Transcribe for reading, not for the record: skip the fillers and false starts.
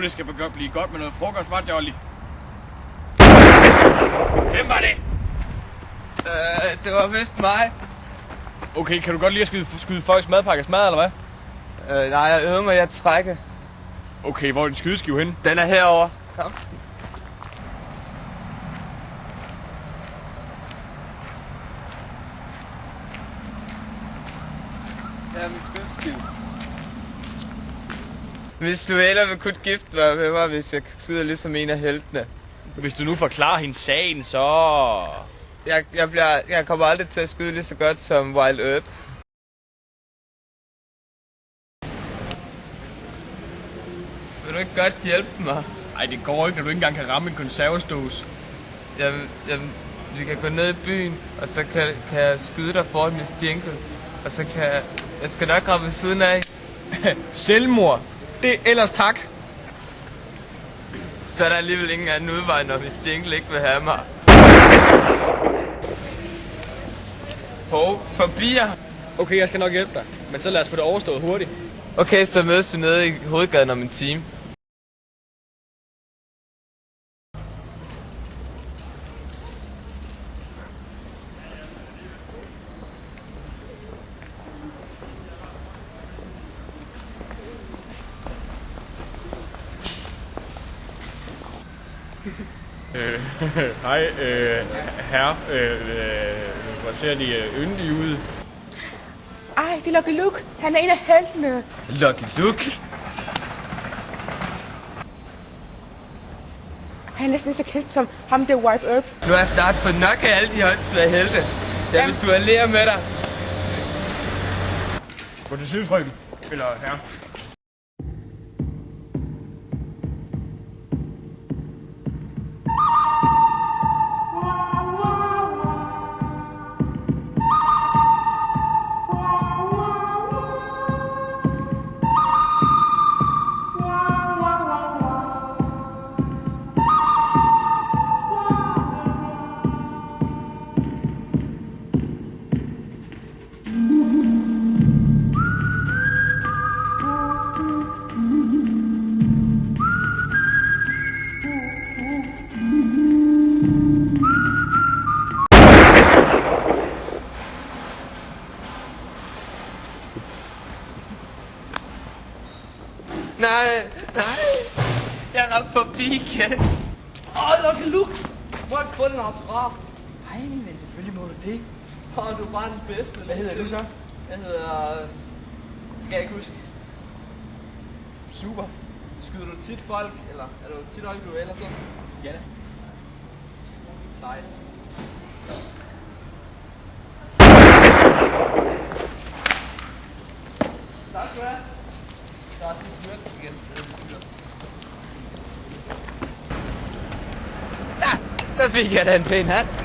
Det skal blive godt med noget frokost, var Jolly? Hvem var det? Det var vist mig. Okay, kan du godt lide at skyde folks madpakker smad, eller hvad? Nej, jeg øver mig i at trække. Okay, hvor er din skydeskive henne? Den er herovre. Kom. Her er min skydeskive. Hvis du ellers vil kunne gifte mig med mig, hvis jeg skyder ligesom en af heltene. Hvis du nu forklarer hende sagen, så... Jeg kommer aldrig til at skyde lige så godt som Wild Earp. Vil du ikke godt hjælpe mig? Ej, det går ikke, når du ikke engang kan ramme en konservesdåse. Vi kan gå ned i byen, og så kan jeg skyde dig foran Miss Jingle. Og så kan jeg skal nok ramme ved siden af. Selvmord. Det ellers tak. Så er der alligevel ingen anden udvej, når Miss Jingle ikke vil have mig. Hov, forbi jer. Okay, jeg skal nok hjælpe dig. Men så lad os få det overstået hurtigt. Okay, så mødes vi nede i hovedgaden om en time. Hej, herre. Hvor ser de yndige ud? Ej, det er Lucky Luke. Han er en af heltene. Lucky Luke? Han er næsten så kendt som ham, der White Earp. Nu har jeg snart fået nok af alle de håndsvære helte. Jeg vil duellere med dig. Gå til side, frøken. Eller herre. Nej. Jeg ramte forbi igen. Lucky Luke! Hvor har du fået en autograf? Ej, men selvfølgelig må du det. Du er bare den bedste. Hvad hedder du så? Jeg hedder... Kan jeg ikke huske. Super. Skyder du tit folk, eller er du tit folk, du eller sådan? Ja da. Sejt. Tak skal du have. Der er sådan en kørt igen. Ja, så fik jeg da en pæn hat.